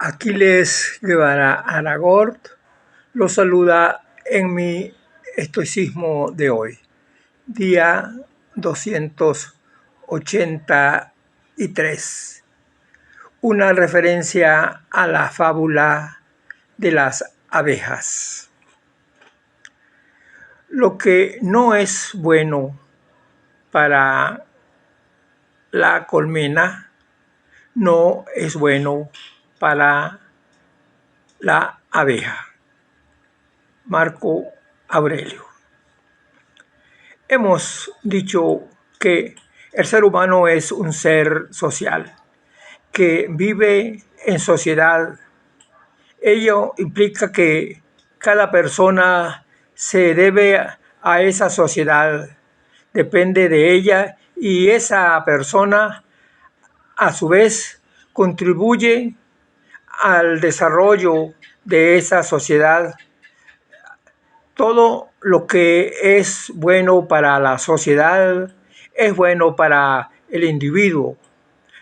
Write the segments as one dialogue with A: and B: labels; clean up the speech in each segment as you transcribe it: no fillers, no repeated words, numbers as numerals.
A: Aquiles Guevara Aragort los saluda en mi estoicismo de hoy, día 283, una referencia a la fábula de las abejas. Lo que no es bueno para la colmena no es bueno para la abeja. Marco Aurelio. Hemos dicho que el ser humano es un ser social, que vive en sociedad. Ello implica que cada persona se debe a esa sociedad, depende de ella, y esa persona a su vez contribuye al desarrollo de esa sociedad. Todo lo que es bueno para la sociedad es bueno para el individuo.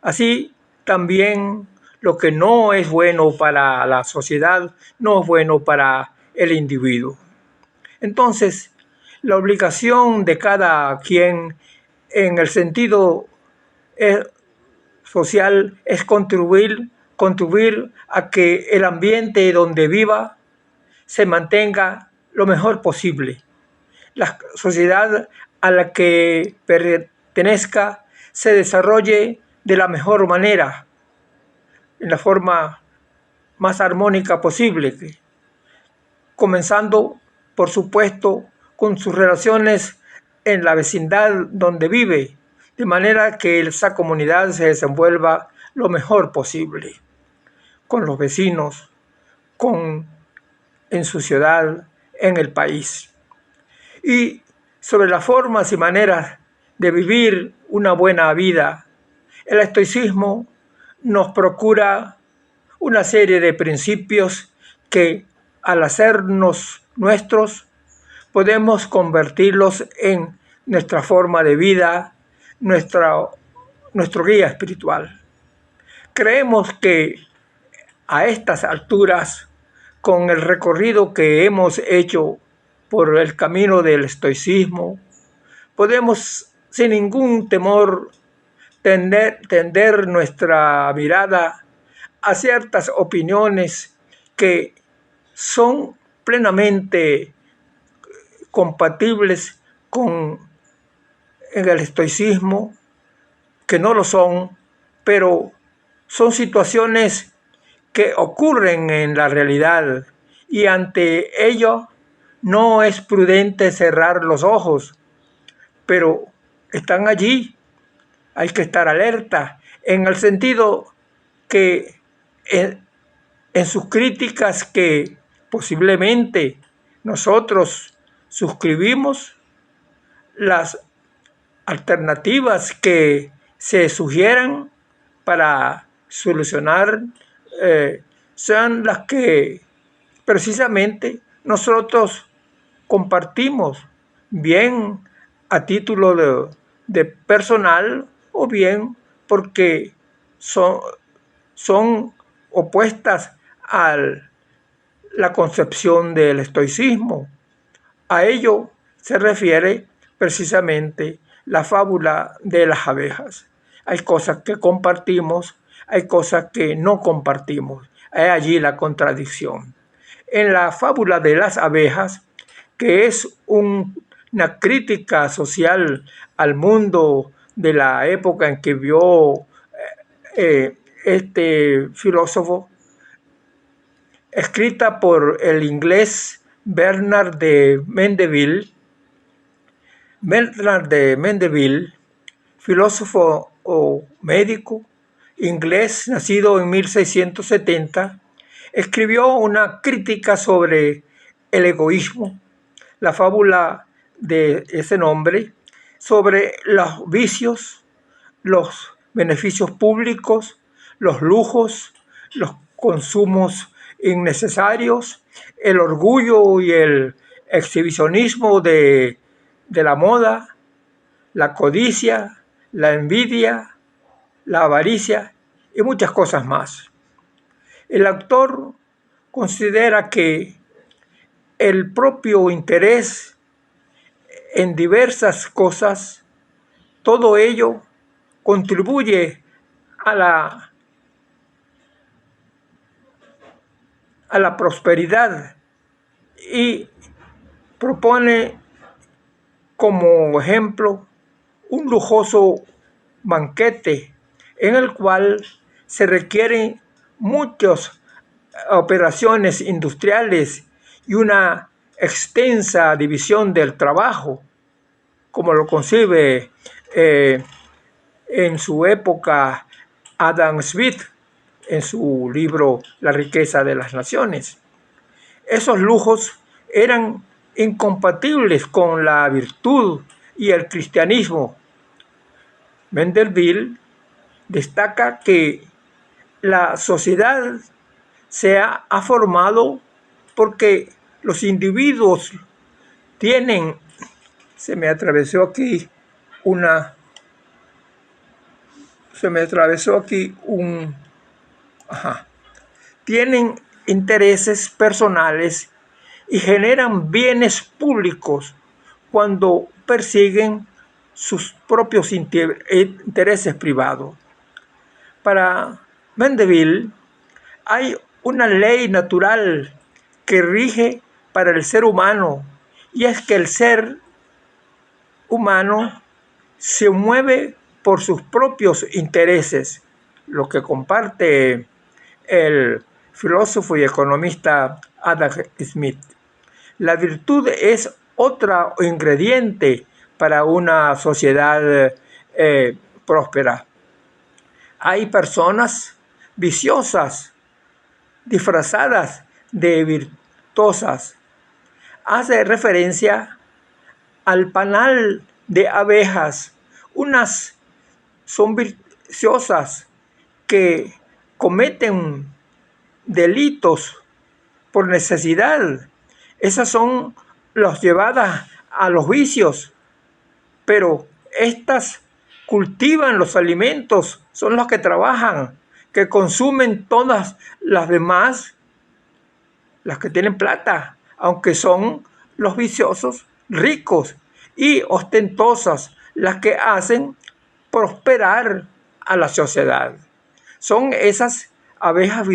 A: Así también lo que no es bueno para la sociedad no es bueno para el individuo. Entonces, la obligación de cada quien en el sentido social es contribuir a que el ambiente donde viva se mantenga lo mejor posible. La sociedad a la que pertenezca se desarrolle de la mejor manera, en la forma más armónica posible, comenzando, por supuesto, con sus relaciones en la vecindad donde vive, de manera que esa comunidad se desenvuelva lo mejor posible, con los vecinos, en su ciudad, en el país. Y sobre las formas y maneras de vivir una buena vida, el estoicismo nos procura una serie de principios que, al hacernos nuestros, podemos convertirlos en nuestra forma de vida, nuestro guía espiritual. Creemos que a estas alturas, con el recorrido que hemos hecho por el camino del estoicismo, podemos sin ningún temor tender nuestra mirada a ciertas opiniones que son plenamente compatibles con el estoicismo, que no lo son, pero son situaciones que ocurren en la realidad y ante ello no es prudente cerrar los ojos, pero están allí. Hay que estar alerta en el sentido que en sus críticas que posiblemente nosotros suscribimos, las alternativas que se sugieran para solucionar sean las que precisamente nosotros compartimos, bien a título de personal o bien porque son opuestas a la concepción del estoicismo. A ello se refiere precisamente la fábula de las abejas. Hay cosas que compartimos, hay cosas que no compartimos. Hay allí la contradicción. En la fábula de las abejas, que es una crítica social al mundo de la época en que vivió este filósofo, escrita por el inglés Bernard de Mandeville. Bernard de Mandeville, filósofo o médico inglés nacido en 1670, escribió una crítica sobre el egoísmo, la fábula de ese nombre, sobre los vicios, los beneficios públicos, los lujos, los consumos innecesarios, el orgullo y el exhibicionismo de la moda, la codicia, la envidia, la avaricia y muchas cosas más. El autor considera que el propio interés en diversas cosas, todo ello contribuye a la prosperidad y propone como ejemplo un lujoso banquete en el cual se requieren muchas operaciones industriales y una extensa división del trabajo, como lo concibe en su época Adam Smith en su libro La riqueza de las naciones. Esos lujos eran incompatibles con la virtud y el cristianismo. Mandeville destaca que la sociedad se ha formado porque los individuos tienen, se me atravesó aquí tienen intereses personales y generan bienes públicos cuando persiguen sus propios intereses privados. Para Mandeville hay una ley natural que rige para el ser humano, y es que el ser humano se mueve por sus propios intereses, lo que comparte el filósofo y economista Adam Smith. La virtud es otro ingrediente para una sociedad próspera. Hay personas viciosas, disfrazadas de virtuosas. Hace referencia al panal de abejas. Unas son viciosas que cometen delitos por necesidad. Esas son las llevadas a los vicios, pero estas cultivan los alimentos, son los que trabajan, que consumen todas las demás, las que tienen plata, aunque son los viciosos ricos y ostentosas, las que hacen prosperar a la sociedad. Son esas abejas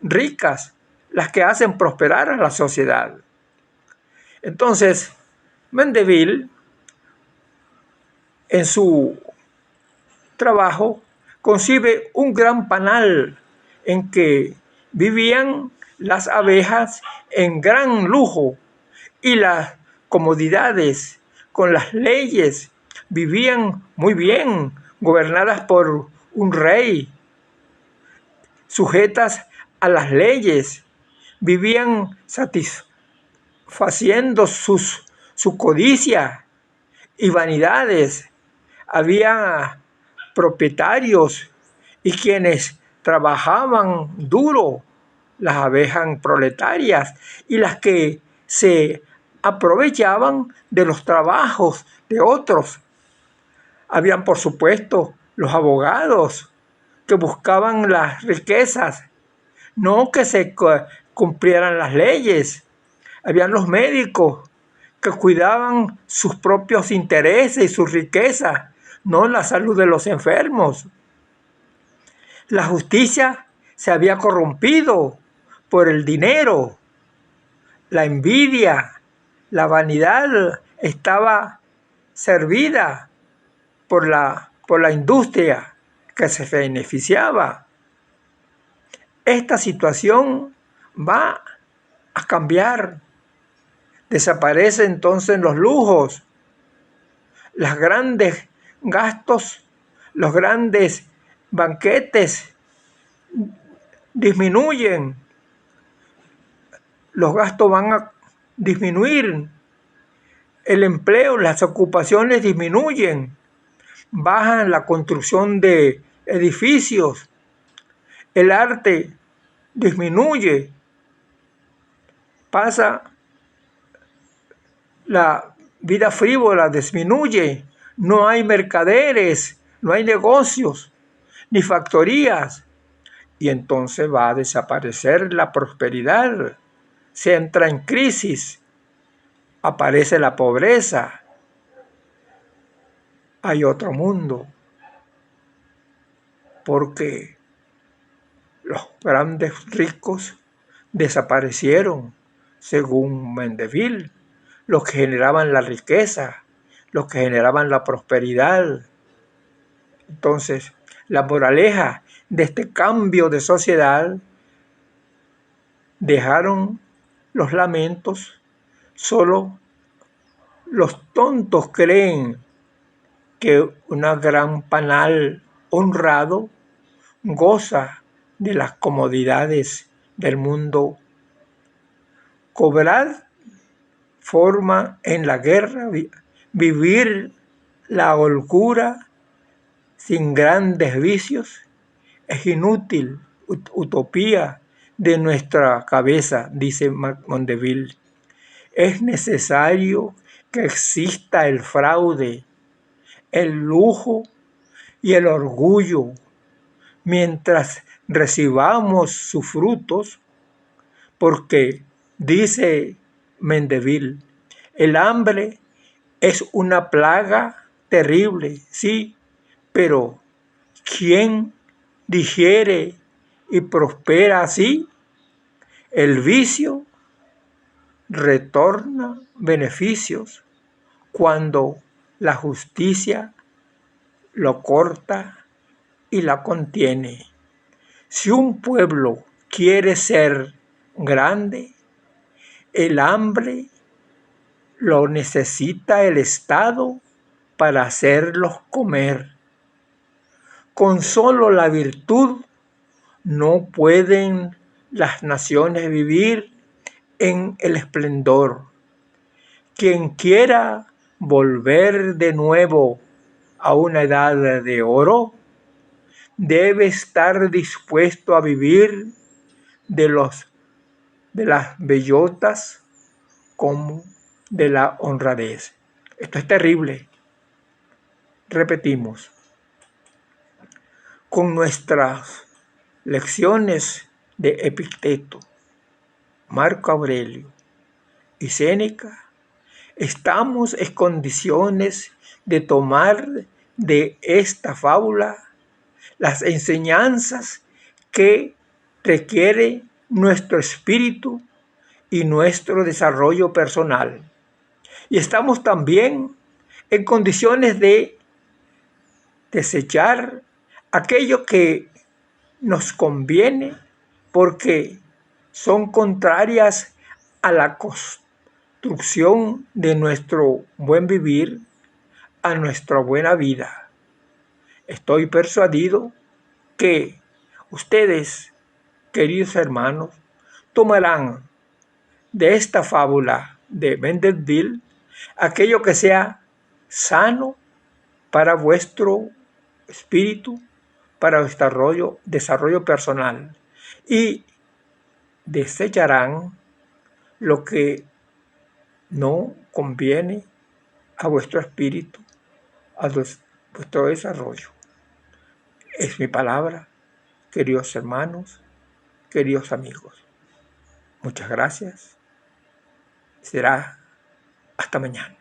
A: ricas las que hacen prosperar a la sociedad. Entonces, Mandeville, en su trabajo, concibe un gran panal en que vivían las abejas en gran lujo y las comodidades, con las leyes, vivían muy bien, gobernadas por un rey, sujetas a las leyes, vivían satisfaciendo su codicia y vanidades. Había propietarios y quienes trabajaban duro, las abejas proletarias, y las que se aprovechaban de los trabajos de otros. Habían, por supuesto, los abogados que buscaban las riquezas, no que se cumplieran las leyes. Habían los médicos que cuidaban sus propios intereses y su riqueza, no la salud de los enfermos. La justicia se había corrompido por el dinero, la envidia, la vanidad estaba servida por la industria que se beneficiaba. Esta situación va a cambiar. Desaparecen entonces los lujos, los grandes gastos, los grandes banquetes disminuyen, los gastos van a disminuir, el empleo, las ocupaciones disminuyen, bajan la construcción de edificios, el arte disminuye, pasa la vida frívola, disminuye, no hay mercaderes, no hay negocios, ni factorías, y entonces va a desaparecer la prosperidad. Se entra en crisis, aparece la pobreza, hay otro mundo, porque los grandes ricos desaparecieron, según Mendeville, los que generaban la riqueza, los que generaban la prosperidad. Entonces, la moraleja de este cambio de sociedad: dejaron los lamentos, solo los tontos creen que un gran panal honrado goza de las comodidades del mundo. Cobrar forma en la guerra, vivir la holgura sin grandes vicios es inútil, utopía de nuestra cabeza, dice Mondeville. Es necesario que exista el fraude, el lujo y el orgullo, mientras recibamos sus frutos, porque, dice Mendeville, el hambre es una plaga terrible, sí, pero ¿quién digiere y prospera así? El vicio retorna beneficios cuando la justicia lo corta y la contiene. Si un pueblo quiere ser grande, el hambre lo necesita el Estado para hacerlos comer. Con solo la virtud no pueden las naciones vivir en el esplendor. Quien quiera volver de nuevo a una edad de oro, debe estar dispuesto a vivir de las bellotas como de la honradez. Esto es terrible. Repetimos, con nuestras lecciones de Epicteto, Marco Aurelio y Séneca, estamos en condiciones de tomar de esta fábula las enseñanzas que requiere nuestro espíritu y nuestro desarrollo personal. Y estamos también en condiciones de desechar aquello que nos conviene porque son contrarias a la construcción de nuestro buen vivir, a nuestra buena vida. Estoy persuadido que ustedes, queridos hermanos, tomarán de esta fábula de Mendeville aquello que sea sano para vuestro espíritu, para vuestro desarrollo personal, y desecharán lo que no conviene a vuestro espíritu, a vuestro desarrollo. Es mi palabra, queridos hermanos, queridos amigos. Muchas gracias. Será hasta mañana.